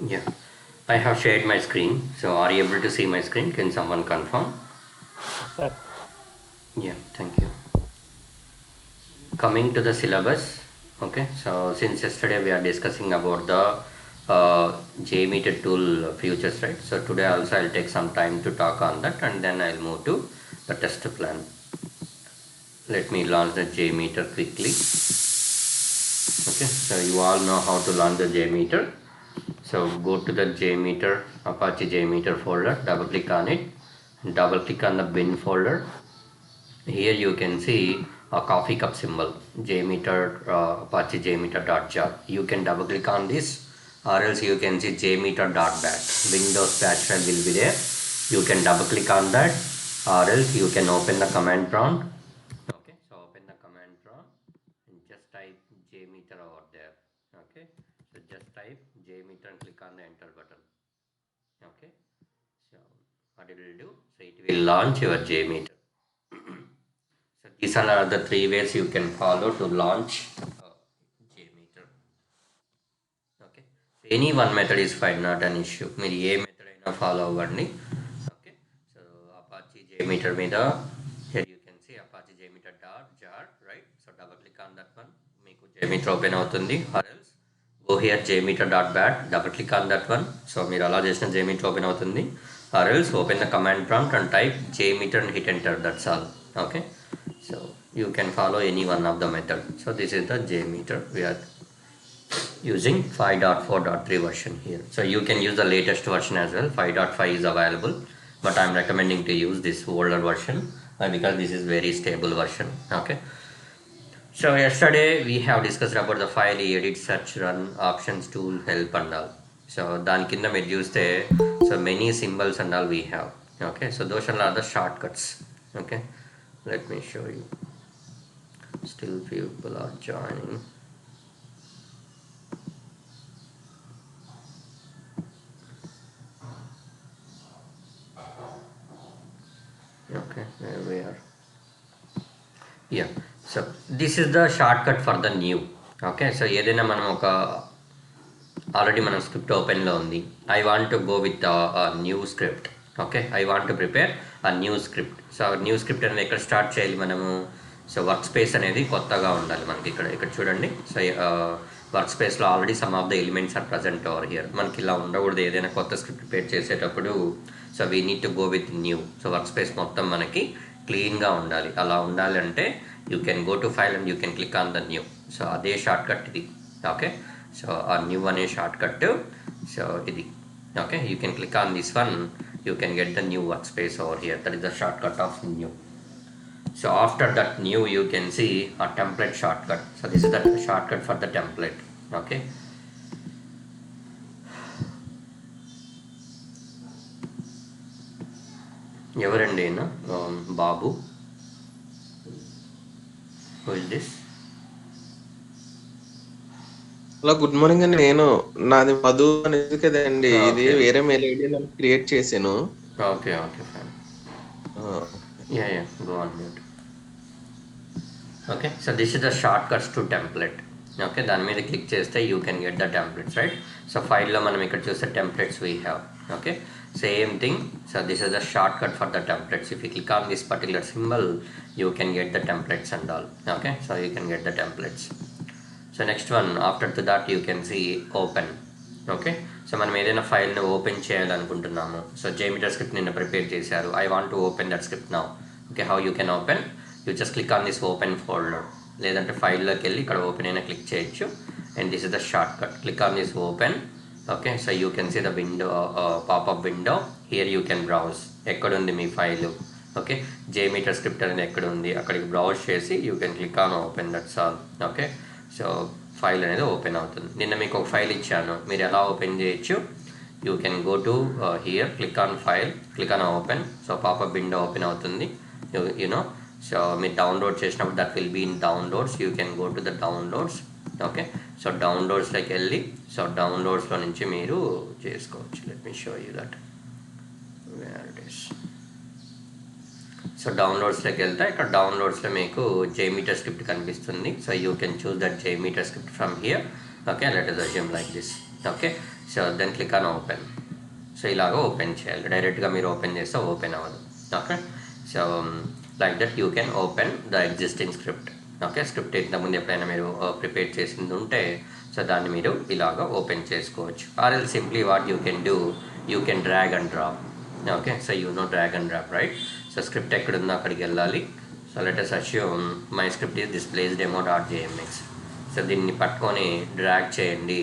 Yeah, I have shared my screen. So, are you able to see my screen? Can someone confirm? Sir, Yeah, thank you. Coming to the syllabus, okay. So, since yesterday we are discussing about the JMeter tool futures, right? So, today also I'll take some time to talk on that and then I'll move to the test plan. Let me launch the JMeter quickly. Okay, so you all know how to launch the JMeter. So go to the JMeter, Apache JMeter folder, double click on it, double click on the bin folder. Here you can see a coffee cup symbol, JMeter, Apache JMeter.jar. You can double click on this, or else you can see JMeter.bat. Windows batch file will be there. You can double click on that, or else you can open the command prompt. Okay, so open the command prompt and just type JMeter over there. Okay, so just type JMeter and click on the enter button. Okay, so what it will do, so it will launch your JMeter. So these are the three ways you can follow to launch JMeter. Okay, so any one method is fine, not an issue. మీరు ఏ method అయినా follow అవ్వండి. Okay, so Apache JMeter మీద here you can see Apache JMeter dot jar, right? So double click on that one, మీకు JMeter open అవుతుంది. Or else go here JMeter dot bat, double click on that one. So మీరు అలా చేసిన JMeter open అవుతుంది. Or else open the command prompt and type JMeter and hit enter. That's all. Okay, so you can follow any one of the method. So this is the JMeter we are using 5.4.3 version here. So you can use the latest version as well. 5.5 is available, but I'm recommending to use this older version because this is very stable version. Okay, so yesterday we have discussed about the file edit, search, run, options, tool, help and all. So దాని కింద మీరు చూస్తే so many symbols and all we have. Okay, so those are the shortcuts. Okay, let me show you. Still people are joining. Okay, there we are. Yeah, so this is the shortcut for the new. Okay, so ఏదైనా మనం ఒక already మనం script ఓపెన్లో ఉంది. I want to go with new script. Okay, I want to prepare a new script. So new script అనేది ఎక్కడ start చేయాలి మనము? సో వర్క్ స్పేస్ అనేది కొత్తగా ఉండాలి మనకి. ఇక్కడ ఇక్కడ చూడండి. సో వర్క్ స్పేస్లో already some of the elements are present over here. మనకి ఇలా ఉండకూడదు. ఏదైనా కొత్త స్క్రిప్ట్ ప్రిపేర్ చేసేటప్పుడు so we need to go with new. So workspace మొత్తం మనకి క్లీన్గా ఉండాలి. అలా ఉండాలి అంటే you can go to file and you can click on the new. So అదే షార్ట్ కట్ ఇది. ఓకే, సో ఆ న్యూ అనే షార్ట్ కట్. సో ఇది okay, you can click on this one, you can get the new work space over here. That is the short cut off new. So after that new you can see a template shortcut. So this is the shortcut for the template. Okay, ఎవరండి అయినా బాబు? Who is this? Hello, good morning అండి. నాది మధు అనేది కదండి. ఇది okay వేరే mail ID create చేశాను. Okay okay fine. ఆ, yeah yeah, go on mute. Okay, so this is the short cuts to template. Okay, దాని మీద క్లిక్ చేస్తే you can get the templates, right? So ఫైల్లో మనం ఇక్కడ చూస్తే templates we have. Okay, same thing. So this is the short cut for the templates. If you click on this particular symbol you can get the templates and all. Okay, so you can get the templates. So next one after to that you can see open. Okay, so మనం ఏదైనా ఫైల్ని open చేయాలనుకుంటున్నాము. So JMeter script నిన్న prepare చేశారు. I want to open that script now. Okay, how you can open? You just click on this open folder, లేదంటే ఫైల్లోకి వెళ్ళి ఇక్కడ ఓపెన్ అయినా క్లిక్ చేయొచ్చు. And this is the short cut. Click on this open. Okay, so you can see the window, popup window. Here you can browse. ఎక్కడుంది మీ file? Okay, JMeter script అనేది ఎక్కడ ఉంది అక్కడికి బ్రౌజ్ చేసి you can click on open. That's all. Okay, so file అనేది open అవుతుంది. నిన్న మీకు ఒక ఫైల్ ఇచ్చాను, మీరు ఎలా ఓపెన్ చేయొచ్చు? You can go to here, click on file, click on open. So popup window open అవుతుంది. యూనో, సో మీరు డౌన్లోడ్ చేసినప్పుడు that will be in downloads. You can go to the downloads. Okay, so డౌన్లోడ్స్లోకి వెళ్ళి so డౌన్లోడ్స్లో నుంచి మీరు చేసుకోవచ్చు. Let me show you that where it is. So డౌన్లోడ్స్లోకి వెళ్తే ఇక్కడ డౌన్లోడ్స్లో మీకు JMeter స్క్రిప్ట్ కనిపిస్తుంది. So you can choose that JMeter script from here. Okay, let us assume like this. Okay, so then click on open. So ఇలాగ open చేయాలి. డైరెక్ట్గా మీరు ఓపెన్ చేస్తే ఓపెన్ అవ్వదు. Okay, so like that you can open the existing script. Okay, script ఇంతకుముందు ఎప్పుడైనా మీరు prepare చేసింది ఉంటే సో దాన్ని మీరు ఇలాగ ఓపెన్ చేసుకోవచ్చు. Or else simply what you can do, you can drag and drop. Okay, so you know drag and drop, right? So script ఎక్కడుందో అక్కడికి వెళ్ళాలి. So let us assume my script is displays demo.jmx. So దీన్ని పట్టుకొని drag చేయండి.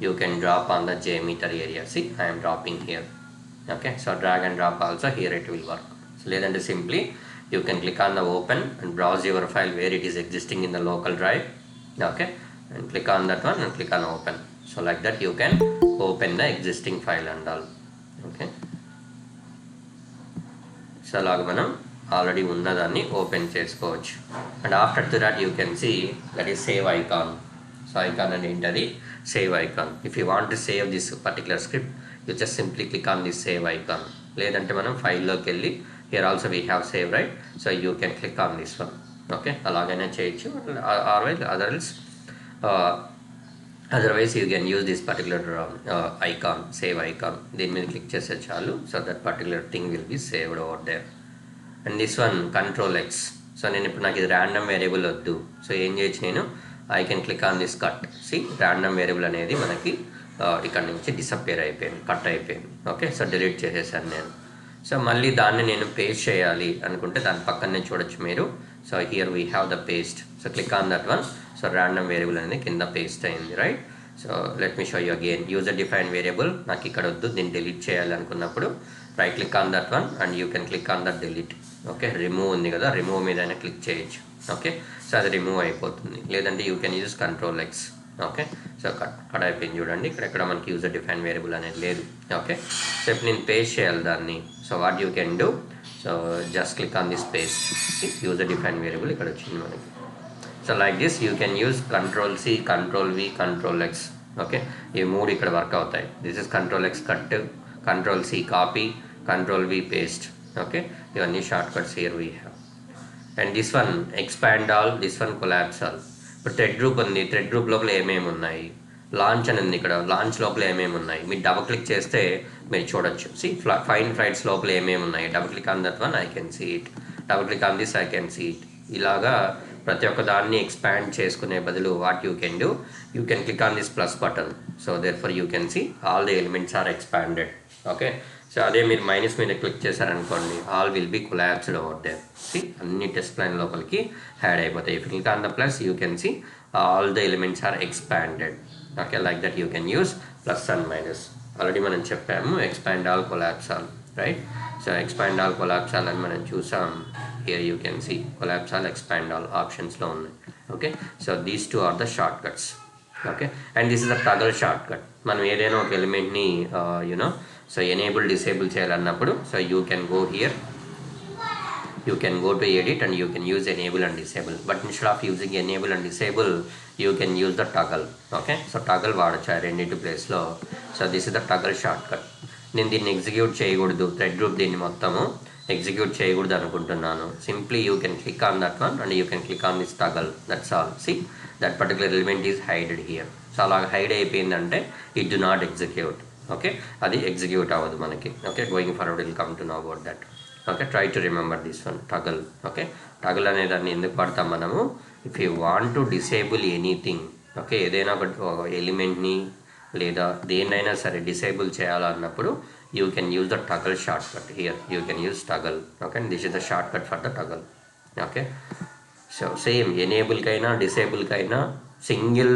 You can drop on the jmeter area. See, I am dropping here. Okay, so drag and drop also here it will work. So లేదంటే simply you can click on the open and browse your file where it is existing in the local drive. Okay, and click on that one and click on open. So like that you can open the existing file and all. Okay, so అలాగ మనం already ఉన్నదాన్ని open చేసుకోవచ్చు. And after to that you can see that is save icon. So icon అని ఏంటది? Save icon. If you want to save this particular script you just simply click on this save icon. లేదంటే మనం ఫైల్లోకి వెళ్ళి here also we have save, right? So you can click on this one. Okay, అలాగైనా చేయొచ్చు. Otherwise you can use this particular icon, save icon. దీని మీద click చేస్తే చాలు. So that particular thing will be saved over there. And this one control X. So నేను ఇప్పుడు నాకు ఇది ర్యాండమ్ వేరియబుల్ వద్దు. సో ఏం చేయొచ్చు, నేను I can click on this cut. See, random variable అనేది మనకి ఇక్కడ నుంచి డిసప్పేర్ అయిపోయింది, కట్ అయిపోయింది. ఓకే, సో డిలీట్ చేసేసాను నేను. సో మళ్ళీ దాన్ని నేను పేస్ట్ చేయాలి అనుకుంటే దాని పక్కనే చూడొచ్చు మీరు. So here we have the paste. So click on that one. So random variable అనేది కింద పేస్ట్ అయింది, right? So let me show you again. User define variable నాకు ఇక్కడ వద్దు, దీన్ని డిలీట్ చేయాలి అనుకున్నప్పుడు right click on that one and you can click on that delete. Okay, remove ఉంది కదా, రిమూవ్ మీద అయినా క్లిక్ చేయొచ్చు. ఓకే, సో అది రిమూవ్ అయిపోతుంది. లేదంటే you can use control X. Okay, so cut అయిపోయింది చూడండి. ఇక్కడ మనకి యూజర్ డిఫైన్ వేరియబుల్ అనేది లేదు. ఓకే, సో ఇప్పుడు నేను పేస్ట్ చేయాలి దాన్ని. So what you can do, so just click on this paste. User define variable ఇక్కడ వచ్చింది మనకి. So like this you can use control C, control V, control X. Okay, ఈ మూడు ఇక్కడ వర్క్ అవుతాయి. This is control X cut, control C copy, control V paste. Okay, ఇవన్నీ short cuts here we have. And this one expand all, this one collapse all. ఇప్పుడు thread group ఉంది, thread group లోపల ఏమేమి ఉన్నాయి, launch అని ఉంది ఇక్కడ, launch లోపల ఏమేమి ఉన్నాయి మీరు డబుల్ క్లిక్ చేస్తే మీరు చూడొచ్చు. సి, ఫైన్ ఫ్లైట్స్ లోపల ఏమేమి ఉన్నాయి, double click on that one I can see it, double click on this I can see it. ఇలాగా ప్రతి ఒక్క దాన్ని ఎక్స్పాండ్ చేసుకునే బదులు what you can do, you can click on this plus button. So therefore you can see all the elements are expanded. Okay, so అదే మీరు minus మీద క్లిక్ చేశారనుకోండి all will be collapsed over there. See, అన్ని test line లోపలికి add అయిపోతాయి. If click on the plus you can see all the elements are expanded. Okay, like that you can use plus and minus. Already మనం చెప్పాము expand all, collapse all, right? So expand all, collapse all అని మనం చూసాం. Here you can see collapse all, expand all ఆప్షన్స్లో ఉన్నాయి. Okay, so these two are the short cuts. Okay, and this is the toggle short cut. మనం ఏదైనా ఒక ఎలిమెంట్ని you know so enable disable చేయాలన్నప్పుడు so you can go here, you can go to edit and you can use enable and disable, but instead of using enable and disable you can use the toggle. Okay, so toggle వాడచ్చు రెండింటి ప్లేస్లో. So this is the toggle short cut. నేను దీన్ని execute చేయకూడదు, thread group దీన్ని మొత్తము execute చేయకూడదు అనుకుంటున్నాను. Simply you can click on that one and you can click on this toggle. That's all. See, that particular element is hided here. So అలా hide అయిపోయిందంటే it do not execute. Okay, అది execute అవ్వదు మనకి. Okay, going forward will come to know about that. Okay, try to remember this one toggle. Okay, toggle అనే దాన్ని ఎందుకు పడతాం మనము, if you want to disable anything. Okay, ఏదైనా ఒక ఎలిమెంట్ని లేదా దేన్నైనా సరే డిసేబుల్ చేయాలన్నప్పుడు you can use the toggle short cut. Here you can use toggle. Okay, and this is the short cut for the toggle. Okay, so same ఎనేబుల్కైనా డిసేబుల్కైనా single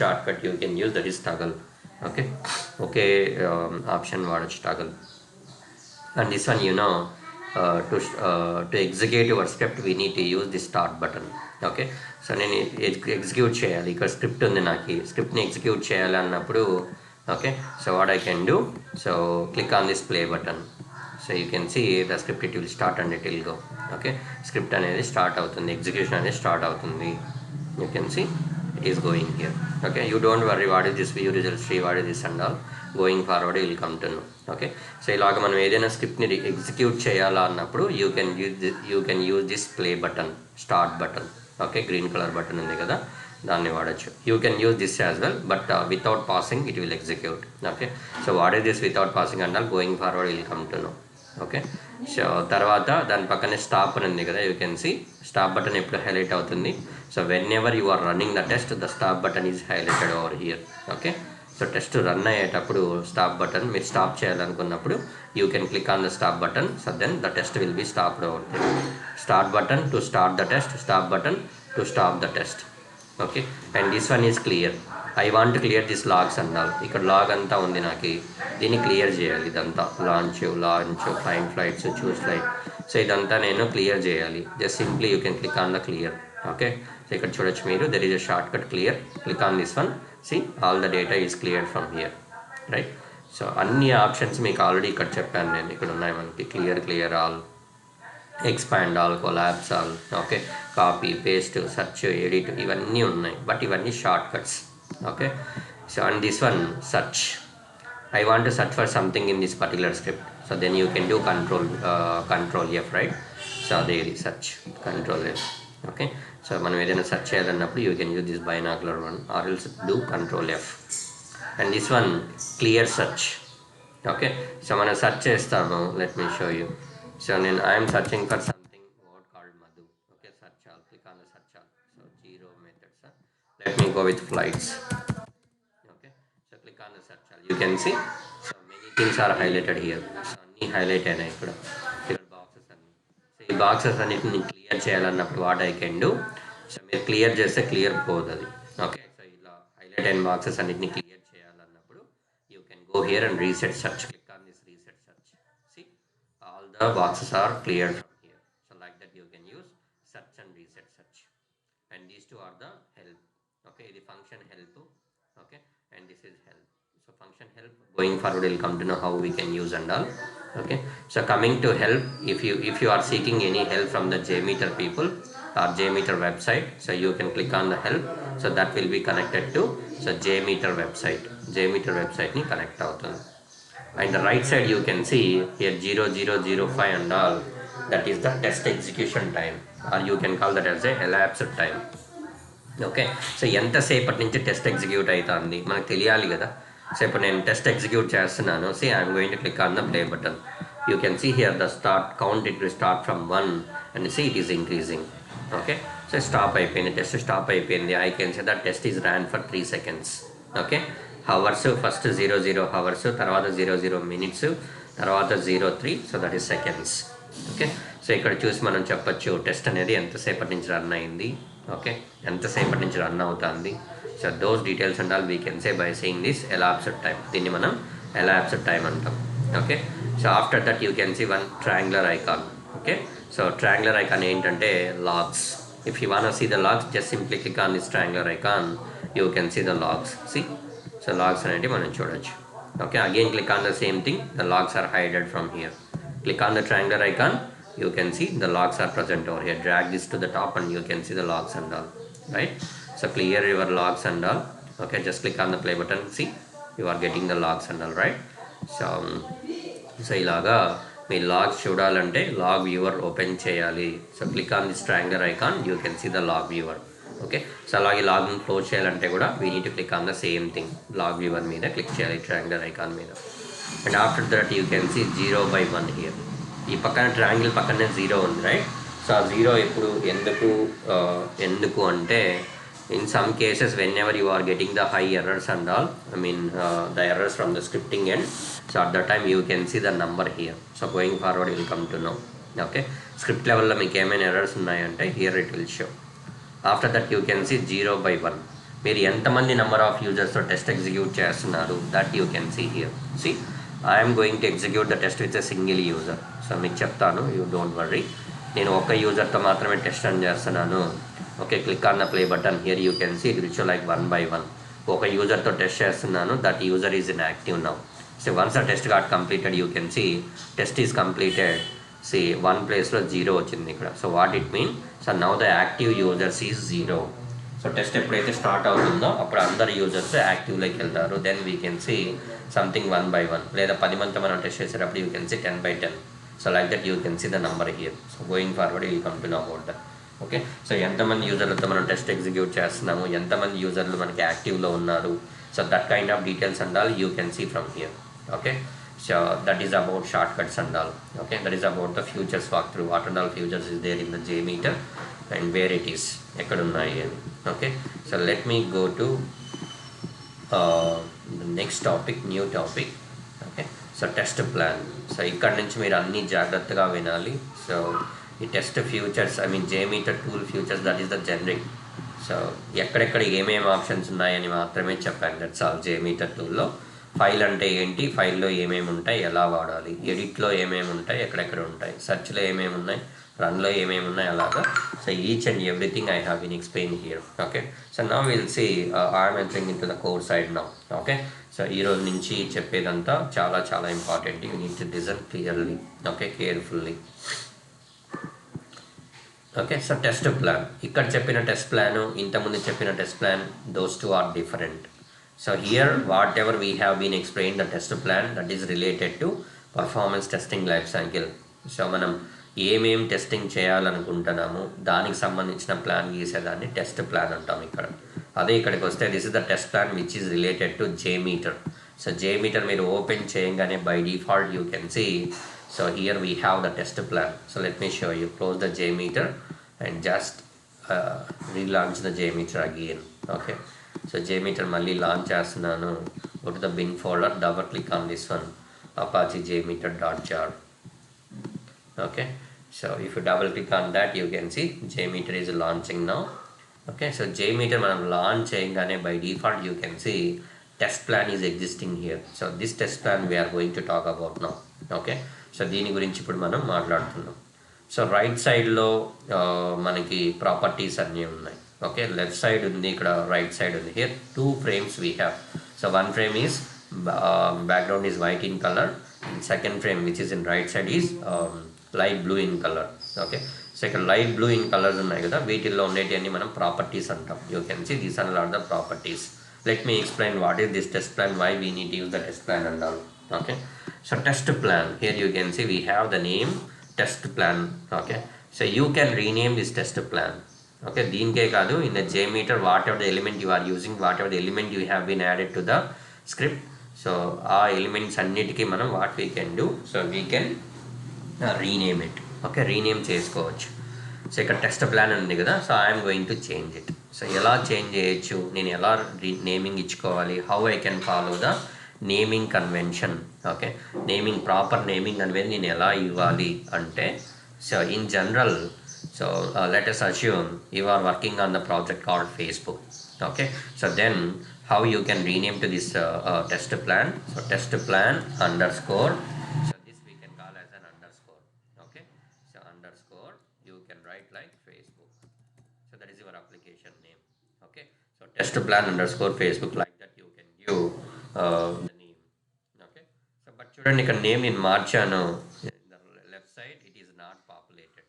short cut you can use, that is toggle. Okay, ఒకే option వాడచ్చు toggle. And this one, you know, to execute your script we need to use the start button. Okay, so నేను execute చేయాలి, ఇక్కడ script ఉంది, నాకు స్క్రిప్ట్ని execute చేయాలి అన్నప్పుడు okay, so what I can do, so click on this play button. So you can see the script it will start and it will go. Okay, script అనేది start అవుతుంది, execution అనేది start అవుతుంది. You can see it is going here. Okay, you don't worry what is this view results tree, what is this and all. Going forward will come to know. Okay, so ఇలాగ మనం ఏదైనా స్క్రిప్ట్ని execute చేయాలా అన్నప్పుడు you can use this play button, start button. Okay, green colour button ఉంది కదా, దాన్ని వాడచ్చు. You can use this as well, but without passing it will execute. Okay, so what is this without passing అంటే going forward will come to know. Okay, so తర్వాత దాని పక్కనే stop అని ఉంది కదా, you can see stop button ఎప్పుడు highlight అవుతుంది. So whenever you are running the test, the stop button is highlighted over here. Okay, so test run అయ్యేటప్పుడు stop button మీరు స్టాప్ చేయాలనుకున్నప్పుడు you can click on the stop button. So then the test will be stopped over here. Start button to start the test, stop button to stop the test. Okay, and this one is clear. I want clear this logs అన్నారు. ఇక్కడ log అంతా ఉంది, నాకు దీన్ని clear చేయాలి. ఇదంతా launch find flights, choose flight, so ఇదంతా నేను క్లియర్ చేయాలి. Just simply you can click on the clear. Okay, so ఇక్కడ చూడొచ్చు మీరు, there is a short cut clear. Click on this one, see all the data is clear from here, right. So అన్ని options మీకు already ఇక్కడ చెప్పాను నేను. ఇక్కడ ఉన్నాయి మనకి clear all, expand all, collapse all, okay, copy, paste, search, edit, ఇవన్నీ ఉన్నాయి. బట్ ఇవన్నీ short cuts. Okay, so and this one search. I want to search for something in this particular script. So then you can do control F, right. So అదే ఇది search, control F. Okay, so మనం ఏదైనా search చేయాలన్నప్పుడు you can use this binocular one, or else do control F. And this one clear search. Okay, so మనం search చేస్తాము. Let me show you. So then I am searching for something word called Madhu. Okay, search all. Click on the search all. So zero methods. Let me go with flights. Okay, so click on the search all. You can see so many things are highlighted here. So any highlight and here boxes and so ఈ boxes అన్నిటిని clear చేయాలన్నప్పుడు what I can do. So మీరు clear చేస్తే clear పోతుంది. Okay, so ఇలా highlight అయిన boxes అన్నిటిని clear చేయాలన్నప్పుడు you can go here and reset search. Click on this reset search. See, all the boxes are cleared from here. So like that you can use search and reset search. And these two are the help. Okay, the function help. Okay, and this is help. So function help going forward will come to know how we can use and all. Okay, so coming to help, if you are seeking any help from the JMeter people or JMeter website, so you can click on the help. So that will be connected to so JMeter website. JMeter website ni connect avutundi. And the right side you can see here 0005 and all, that is the test execution time, or you can call that as a elapsed time. Okay, so ఎంతసేపటి నుంచి test execute అవుతుంది మనకు తెలియాలి కదా. So ఇప్పుడు నేను test execute చేస్తున్నాను. See I'm going to click on the play button. You can see here the start count, it will start from 1 and see it is increasing. Okay, so stop అయిపోయింది, test stop అయిపోయింది. I can say that test is ran for 3 seconds. Okay, hours first 00 hours, తర్వాత 00 minutes, తర్వాత 03, so that is seconds. Okay, so ఇక్కడ చూసి మనం చెప్పచ్చు test అనేది ఎంతసేపటి నుంచి రన్ అయింది. ఓకే, ఎంతసేపటి నుంచి రన్ అవుతుంది. So those details and all we can say by saying this elapsed time. దీన్ని మనం ఎలాప్స్డ్ టైం అంటాం. Okay, so after that you can see one triangular icon. Okay, so triangular icon ఏంటంటే logs. If you want to see the logs, just simply click on this triangular icon, you can see the logs. See, so logs అనేవి మనం చూడొచ్చు. Okay, again click on the same thing, the logs are hided from here. Click on the triangular icon, you can see the logs are present over here. Drag this to the top and you can see the logs and all, right. So clear your logs and all. Okay, just click on the play button. See, you are getting the logs and all, right. So ilaga మీ logs చూడాలంటే log viewer open చేయాలి. So click on this triangular icon, you can see the log viewer. Okay, so అలాగే లాగ్ని close చేయాలంటే కూడా we need to click on the same thing, log viewer మీద click చేయాలి, triangular icon మీద. And after that you can see 0/1 here. ఈ పక్కన triangle పక్కనే 0 ఉంది, రైట్. సో ఆ 0 ఎప్పుడు ఎందుకు అంటే in some cases whenever you are getting the high errors and all, the errors from the scripting end, so at that time you can see the number here. So going forward you will come to know. Okay, script level lo meeku emaina errors unnayante here it will show. After that you can see 0/1. మీరు ఎంతమంది number of యూజర్స్తో test execute చేస్తున్నారు, that you can see here. See, I'm going to execute the test with a single user. So మీకు చెప్తాను, you don't worry. నేను ఒక యూజర్తో మాత్రమే టెస్ట్ రన్ చేస్తున్నాను. Okay, click on the play button. Here you can see it will show like 1/1. ఒక యూజర్తో test చేస్తున్నాను, that user is in active now. So once the test got completed, you can see test is completed. See 1 ప్లేస్లో 0 వచ్చింది ఇక్కడ. So what it mean, so now the active users is 0. So test ఎప్పుడైతే start అవుతుందో అప్పుడు అందరు users యాక్టివ్లోకి వెళ్తారు. Then we can see something 1/1, లేదా 10 మందితో మనం టెస్ట్ చేసేటప్పుడు you can see 10/10. So like that you can see the number here. So going forward you come to know about that. Okay, so ఎంతమంది యూజర్లతో మనం టెస్ట్ ఎగ్జిక్యూట్ చేస్తున్నాము, ఎంతమంది యూజర్లు మనకి యాక్టివ్లో ఉన్నారు, so that kind of details and all you can see from here. Okay, so that is about short cuts and all. Okay, that is about the features walk through, what and all features is there in the JMeter and where it is, ఎక్కడ ఉన్నాయి అని. Okay, so let me go to next topic, new topic. Okay, so test plan. So ఇక్కడ నుంచి మీరు అన్నీ జాగ్రత్తగా వినాలి. So ఈ test futures, I mean JMeter tool futures, that is the generic. So ఎక్కడెక్కడ ఏమేమి ఆప్షన్స్ ఉన్నాయని మాత్రమే చెప్పాను, దట్స్ ఆల్. JMeter టూల్లో ఫైల్ అంటే ఏంటి, ఫైల్లో ఏమేమి ఉంటాయి, ఎలా వాడాలి, ఎడిట్లో ఏమేమి ఉంటాయి, ఎక్కడెక్కడ ఉంటాయి, సెర్చ్లో ఏమేమి ఉన్నాయి, రన్లో ఏమేమి ఉన్నాయి, అలాగా. So each and everything I have been explain here. Okay, so now will see I'm entering into the core side now. Okay, so ఈరోజు నుంచి చెప్పేదంతా చాలా చాలా important. You need to listen clearly, okay, carefully. Okay, so test plan, ఇక్కడ చెప్పిన test plan, ఇంతకుముందు చెప్పిన test plan, those two are different. So here whatever we have been explain the test plan, that is related to performance testing life cycle. So మనం ఏమేం testing చేయాలనుకుంటున్నాము దానికి సంబంధించిన plan గీసేదాన్ని test plan అంటాం ఇక్కడ. అదే ఇక్కడికి వస్తే this is the test plan which is related to JMeter. So JMeter మీరు ఓపెన్ చేయగానే by default you can see. So here we have the test plan. So let me show you. Close the JMeter and just relaunch the JMeter again. Okay, so JMeter malli launch chestunanu. Go to the bin folder, double click on this one, apache jmeter.jar. Okay, so if you double click on that, you can see JMeter is launching now. Okay, so JMeter manam launch cheyagane by default you can see test plan is existing here. So this test plan we are going to talk about now. Okay, so దీని గురించి ఇప్పుడు మనం మాట్లాడుతున్నాం. So right సైడ్లో మనకి properties అన్నీ ఉన్నాయి. Okay, left side ఉంది, ఇక్కడ రైట్ సైడ్ ఉంది. Here 2 frames we have. So 1 frame is background is white in colour, and second frame which is in right side is light blue in colour. Okay, so ఇక్కడ light blue in colours ఉన్నాయి కదా, వీటిల్లో ఉండేటివన్నీ మనం properties అంటాం. You can see these are the properties. Let me explain what is this test plan, why we need to use the test plan and all. Okay, so test plan, here you can see we have the name test plan. Okay, so you can rename this test plan. Okay, deenke kaadu, in the JMeter whatever the element you are using, whatever the element you have been added to the script, so our elements annitiki manam what we can do, so we can rename it. Okay, rename chesukovachu. So ఇక్కడ test plan ఉంది కదా, so I'm going to change it. So ఎలా change చేయొచ్చు, నేను ఎలా naming ఇచ్చుకోవాలి, how I can follow the naming convention. Okay, naming, proper naming అనేది నేను ఎలా ఇవ్వాలి అంటే, so in general, so let us assume you are working on the project called Facebook. Okay, so then how you can rename to this test plan, so test plan underscore, so this we can call as an underscore. Okay, so underscore you can write like Facebook, so that is your application name. Okay, so test plan underscore Facebook, like that you can give the name. Okay, so but చూడండి ఇక్కడ name నేను మార్చాను. Left side it is not populated,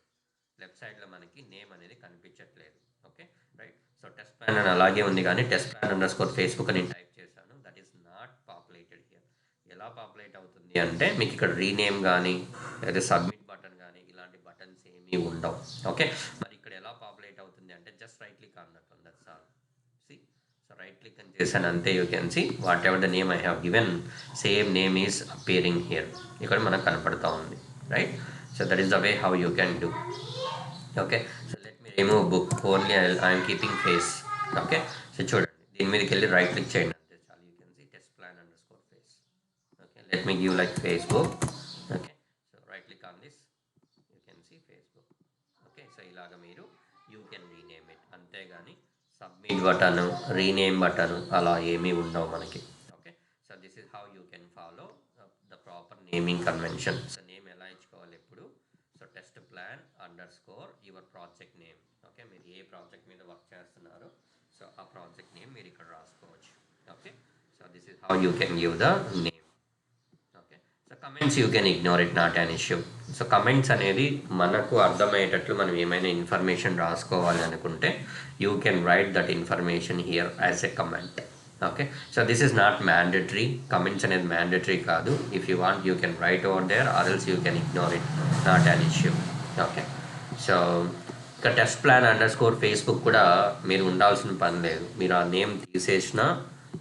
left సైడ్లో మనకి name అనేది కనిపించట్లేదు. Okay, right. So test plan అని అలాగే ఉంది, కానీ టెస్ట్ ప్లాన్ అండర్స్కోర్ ఫేస్బుక్ అని టైప్ చేశాను, that is not populated here. ఎలా పాపులేట్ అవుతుంది అంటే మీకు ఇక్కడ రీనేమ్ కానీ లేదా సబ్మిట్ బటన్ కానీ ఇలాంటి బటన్స్ ఏమీ ఉండవు. ఓకే, మరి ఇక్కడ ఎలా పాపులేట్ అవుతుంది అంటే just right click on that one, that's all. See, so right click అని చేశాను అంతే. You can see whatever the name I have given, same name is appearing here, ఇక్కడ మనకు కనపడతా ఉంది. Right, so that is the way how you can do. Okay, so let me remove book, only I'm keeping face. Okay, so చూడండి దీని మీదకి వెళ్ళి right click చేయండి అంతే చాలు. You can see test plan underscore face. Okay, let me give like Facebook. Okay, so right click on this, you can see Facebook. Okay, so ఇలాగ మీరు you can rename it, అంతేగాని submit button, rename button అలా ఏమీ ఉండవు మనకి. Okay, so this is how you can follow the proper naming convention. So name ఎలా ఇచ్చుకోవాలి ఎప్పుడు, so test plan underscore your project name. Okay, మీరు ఏ ప్రాజెక్ట్ మీద వర్క్ చేస్తున్నారో సో ఆ ప్రాజెక్ట్ నేమ్ మీరు ఇక్కడ రాసుకోవచ్చు. Okay, so this is how you can give the name. Okay, so comments you can ignore it, not an issue. So comments అనేది మనకు అర్థమయ్యేటట్లు మనం ఏమైనా ఇన్ఫర్మేషన్ రాసుకోవాలి అనుకుంటే you can write that information here as a comment. Okay, so this is not mandatory, comments అనేది mandatory కాదు. If you want you can write over there, or else you can ignore it, not an issue. Okay, so ఇక test plan underscore Facebook కూడా మీరు ఉండాల్సిన పని లేదు. మీరు ఆ నేమ్ తీసేసినా,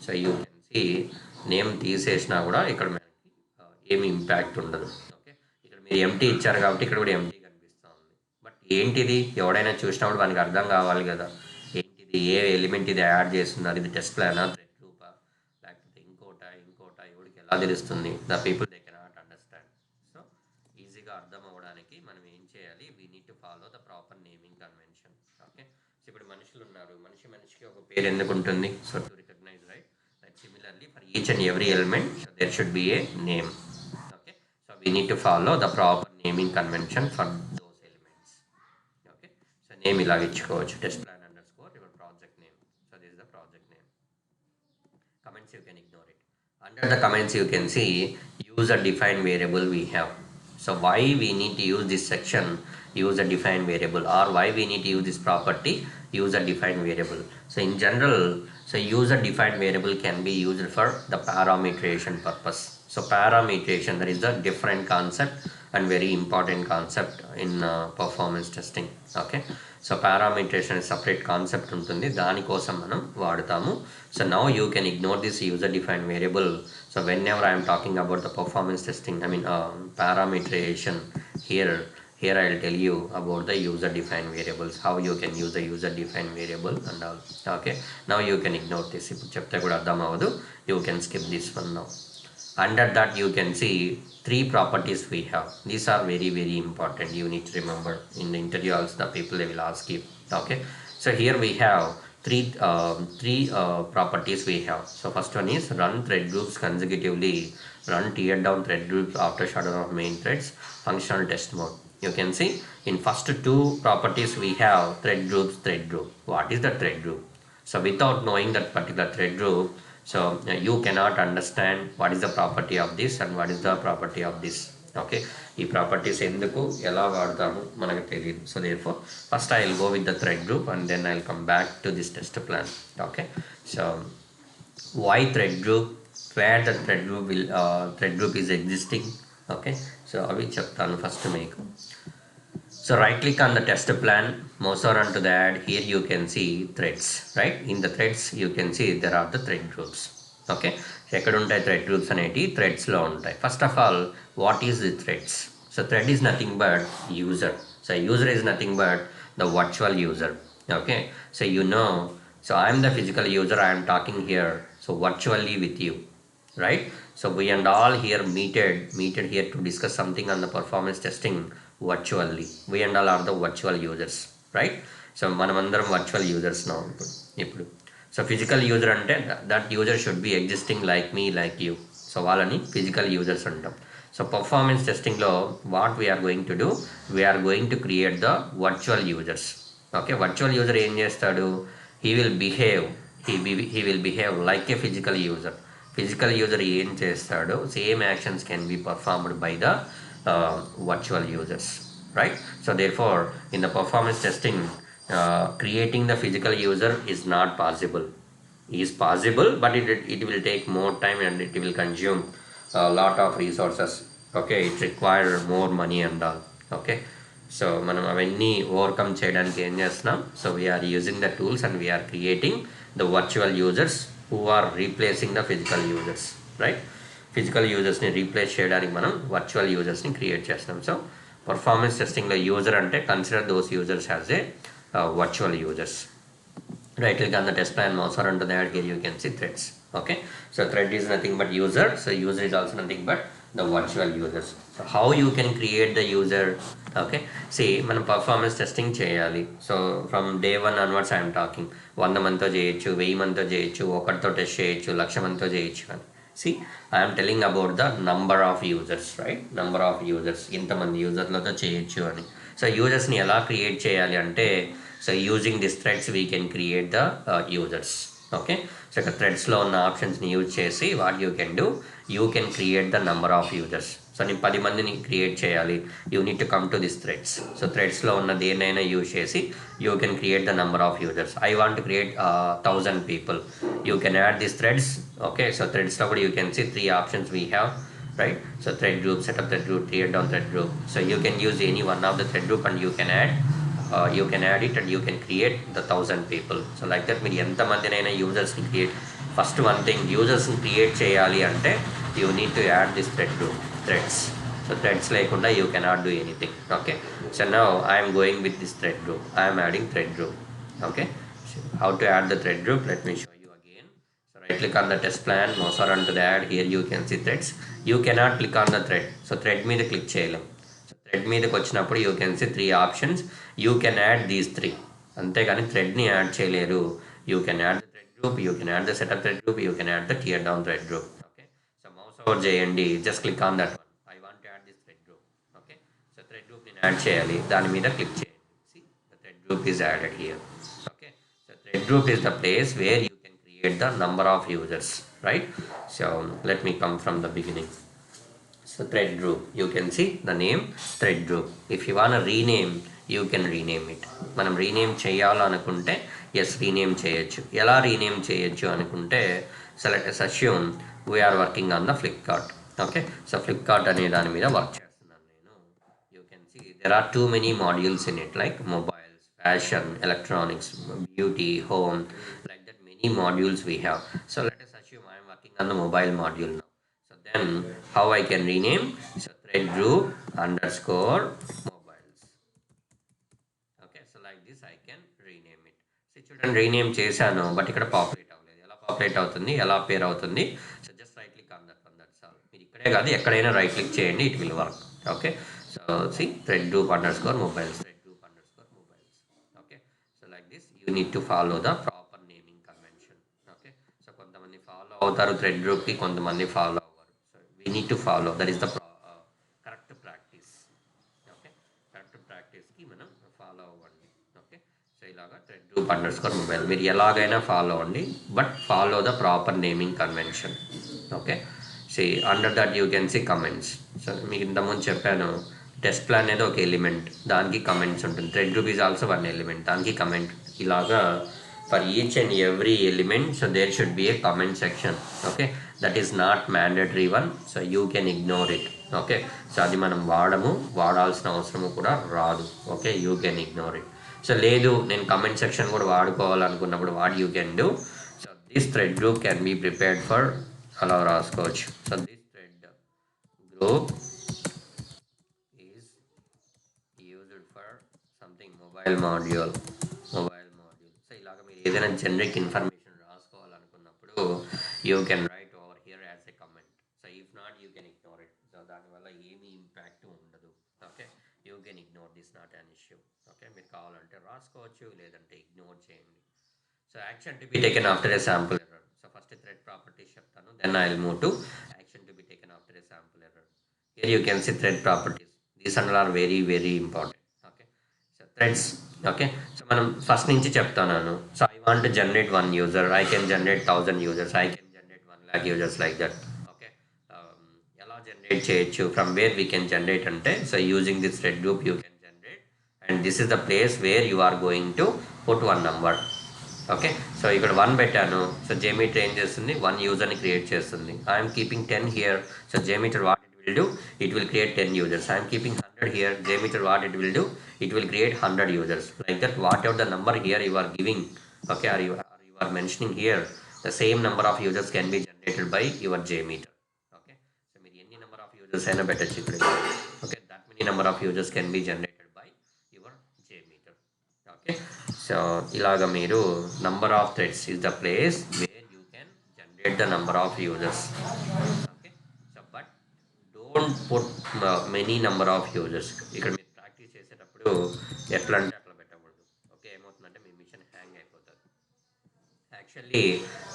so you can see name తీసేసినా కూడా ఇక్కడ మనకి ఏమి ఇంపాక్ట్ ఉండదు. ఓకే, ఇక్కడ మీరు ఎంటీ ఇచ్చారు కాబట్టి ఇక్కడ కూడా ఎంటీ కనిపిస్తూ ఉంది. బట్ ఏంటిది ఎవడైనా చూసినప్పుడు మనకి అర్థం కావాలి కదా, ఏంటిది, ఏ ఎలిమెంట్ ఇది యాడ్ చేస్తున్నారు, ఇది టెస్ట్ ప్లానా, థ్రెడ్ గ్రూపా, లేకపోతే ఇంకోట ఎవరికి ఎలా తెలుస్తుంది? The people they cannot understand. So ఈజీగా అర్థం అవ్వడానికి మనం ఏం చేయాలి, we need to follow the proper naming convention. Okay, so ఇప్పుడు మనుషులు ఉన్నారు, మనిషికి ఒక పేరు ఎందుకు ఉంటుంది? So to recognise, right? Like similarly for each and every element there should be a name. Okay, so we need to follow the proper naming convention for those elements. Okay, so name ఇలా ఇచ్చుకోవచ్చు, test plan under score your project name. So this is the project name. Comments you can ignore it. Under the comments you can see user defined variable we have. So why we need to use this section user defined variable, or why we need to use this property user defined variable? So in general, so user defined variable can be used for the parameterization purpose. So parameterization, that is the different concept and very important concept in performance testing. Okay, so parameterization is separate concept ఉంటుంది, దానికోసం మనం వాడతాము. So now you can ignore this user defined variable. So whenever I am talking about the performance testing, I mean parameterization, here I will tell you about the user defined variables, how you can use the user defined variable and all. Okay, now you can ignore this. ఇప్పుడు చెప్తే కూడా అర్థం అవ్వదు, you can skip this one now. Under that you can see 3 properties we have. These are very very important, you need to remember. In the interview also the people they will ask you. Okay, so here we have three properties we have. So first one is run thread groups consecutively, run tear down thread groups after shutdown of main threads, functional test mode. You can see in first 2 properties we have thread group. What is the thread group? So without knowing that particular thread group, so you cannot understand what is the property of this and what is the property of this. Okay, ఈ properties ఎందుకు ఎలా వాడతాము మనకు తెలియదు. So therefore first I will go with the thread group and then I will come back to this test plan. Okay, so why thread group, where the thread group is existing. Okay, so అవి చెప్తాను first మీకు. So right click on the test plan, mouse over to that. Here you can see threads, right? In the threads you can see there are the thread groups. Okay, ఎక్కడ ఉంటాయి thread groups అనేటి? threads లో ఉంటాయి. First of all, what is the threads? So thread is nothing but user. So user is nothing but the virtual user. Okay, so you know, so I am the physical user, I am talking here, so virtually with you, right? So we and all here meted here to discuss something on the performance testing virtually. We and all are the virtual users, right? So manamandaram virtual users now ఇప్పుడు. So physical user అంటే that user should be existing like me, like you. So వాళ్ళని physical users అంటాం. So performance టెస్టింగ్లో what we're going to do, we're going to create the virtual users. Okay, virtual user ఏం చేస్తాడు? He will behave like a physical user. Physical user ఏం చేస్తాడో same actions can be performed by the virtual users, right? So therefore in the performance testing, creating the physical user is not possible. It is possible, but it will take more time and it will consume a lot of resources. Okay, it require more money and all. Okay, so మనం అవన్నీ overcome చేయడానికి ఏం చేస్తున్నాం? So we're using the tools and we're creating the virtual users who are replacing the physical users, right? Physical యూజర్స్ని replace చేయడానికి మనం virtual యూజర్స్ని create చేస్తాం. సో పర్ఫార్మెన్స్ టెస్టింగ్లో యూజర్ అంటే consider those users as a virtual users. Right click on the test plan, mouse over onto that. Here you can see threads. Okay, so thread is nothing but user, so user is also nothing but the virtual users. So how you can create the user? Okay, see మనం performance testing చేయాలి. So from day 1 onwards I am talking 100 మందితో చేయొచ్చు, 1000 మందితో చేయొచ్చు, ఒకటితో test చేయొచ్చు, 1,00,000 మందితో చేయొచ్చు అని. See, I am telling about the number of users, right? Number of users, ఇంతమంది యూజర్లతో చేయొచ్చు అని. సో యూజర్స్ని ఎలా క్రియేట్ చేయాలి అంటే, so using this threads we can create the users. Okay, so ఇక్కడ థ్రెడ్స్లో ఉన్న ఆప్షన్స్ని యూజ్ చేసి what you can do, you can create the number of users. So నేను 10 మందిని క్రియేట్ చేయాలి, you need to come to this threads. So థ్రెడ్స్లో ఉన్న దేన్నైనా యూజ్ చేసి you can create the number of users. I want to create 1000 people. You can add these threads. Okay, so threads now you can see 3 options we have, right? So thread group, set up thread group, tear down thread group. So you can use any one of the thread group and you can add you can add it and you can create the 1,000 people. So like that మీరు ఎంతమందినైనా యూజర్స్ని create, first one thing యూజర్స్ని create చేయాలి అంటే you need to add this threads. So threads లేకుండా you cannot do anything. Okay, so now I'm going with this thread group, I'm adding thread group. Okay, so how to add the thread group, let me show you again. So right click on the test plan, mouse around to the add, here you can see threads. You cannot click on the thread, so thread మీద click చేయలేం. So thread మీదకి వచ్చినప్పుడు you can see 3 options, you can add these 3, అంతేగాని థ్రెడ్ని add చేయలేరు. You can add the thread group, you can add the setup thread group, you can add the tear down thread group. Okay, so mouse over చేయండి, just click on that one, I want to add this thread group. Okay, so thread group నేను add చేయాలి, దాని మీద click చేయండి. See, the thread group is added here. Thread group is the place where you can create the number of users, right? So let me come from the beginning. So thread group, you can see the name thread group. If you want to rename, you can rename it. మనం rename చేయాలనుకుంటే yes rename చేయొచ్చు. ఎలా rename చేయొచ్చు అనుకుంటే select assume we're working on the Flipkart. Okay, so Flipkart అనే దాని మీద work చేస్తున్నాను నేను. You can see there are too many modules in it, like mobile, fashion, electronics, beauty, home, like that many modules we have. So let us assume I am working on the mobile module now. So then how I can rename? So thread group underscore mobiles. Okay, so like this I can rename it. So children rename చేశాను, but ఇక్కడ populate అవ్వలేదు. ఎలా populate అవుతుంది, ఎలా pair అవుతుంది? So just right click on that one, that's all. మీరు ఇక్కడే కాదు ఎక్కడైనా రైట్ క్లిక్ చేయండి, it will work. Okay, so see thread group underscore mobiles. You need to follow the proper naming convention. Okay, so కొంతమంది follow అవుతారు thread group కి, కొంతమంది follow అవ్వరు. So we need to follow, that is the correct practice. Okay, correct practice కి మనం follow అవ్వండి. Okay, so ఇలాగా thread group underscore mobile మీరు ఎలాగైనా ఫాలో అవ్వండి, but follow the proper naming convention. Okay, see under that you can see comments. So మీకు ఇంతకుముందు చెప్పాను, టెస్ట్ ప్లాన్ అనేది ఒక ఎలిమెంట్, దానికి కమెంట్స్ ఉంటుంది. Thread group is also one element, దానికి కమెంట్. ఇలాగా for each and every element, so there should be a comment section. Okay, that is not mandatory one, so you can ignore it. Okay, so అది మనం వాడాల్సిన అవసరము కూడా రాదు. Okay, you can ignore it. So లేదు నేను comment section కూడా వాడుకోవాలనుకున్నప్పుడు what you can do, so this thread group can be prepared for, అలా రాసుకోవచ్చు. So this thread group is used for something mobile module. So ఇలాగ మీరు ఏదైనా generic information రాసుకోవాలనుకున్నప్పుడు you can write over here as a comment. So if not you can ignore it. So దానివల్ల ఏమీ impact ఉండదు. Okay, you can ignore this, not an issue. Okay, మీరు కావాలంటే రాసుకోవచ్చు, లేదంటే ఇగ్నోర్ చేయండి. So action to be taken after a sample error. So first thread properties చెప్తాను, then I will move to action to be taken after a sample error. Here you can see thread properties, these and are very very important. Okay, so threads. Okay, so మనం first నుంచి చెప్తాను. So I want to generate 1 user, I can generate 1000 users, I can generate 1 lakh users, like that. Okay, ఎలా generate చేయొచ్చు, from where we can generate అంటే, so using this thread group you can generate, and this is the place where you are going to put 1 number. Okay, so ఇక్కడ 1 పెట్టాను. So JMeter ఏం చేస్తుంది, 1 యూజర్ని create చేస్తుంది. I'm keeping 10 here. So JMeter what it will do, it will create 10 users. I am keeping 100 here. JMeter what it will do, it will create 100 users. Like that, whatever the number here you are giving, okay, or you are mentioning here, the same number of users can be generated by your JMeter. Okay, so any number of users and a better secret. Okay, that many number of users can be generated by your JMeter. Okay, so ilaga meeru number of threads is the place where you can generate the number of users. Don't put many number of users. ఇక్కడ మీరు practice చేసేటప్పుడు ఎట్లా అంటే అట్లా పెట్టకూడదు. Okay, ఏమవుతుందంటే మీ machine hang అయిపోతుంది. Actually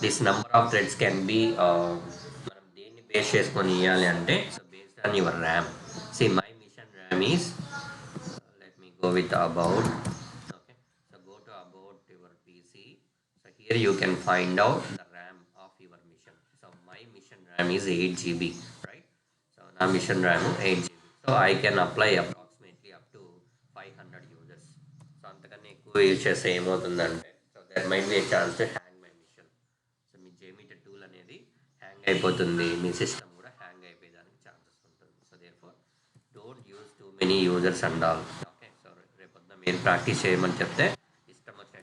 this number of threads can be, మనం దేన్ని బేస్ చేసుకొని ఇవ్వాలి అంటే, so based on your RAM. See my machine RAM is, let me go with about. Okay, so go to about your PC. So here you can find out the RAM of your machine. So my machine RAM is 8 GB. నా machine RAM 8 GB. So I can apply approximately up to 500 users. So అంతకన్నా ఎక్కువ use చేస్తే ఏమవుతుందంటే, so there might be a chance to hang my machine. So మీ JMeter tool అనేది hang అయిపోతుంది, మీ system కూడా హ్యాంగ్ అయిపోయేదానికి ఛాన్సెస్ ఉంటుంది. So therefore don't use too many users and all. Okay, so రేపొద్దున మీరు ప్రాక్టీస్ చేయమని చెప్తే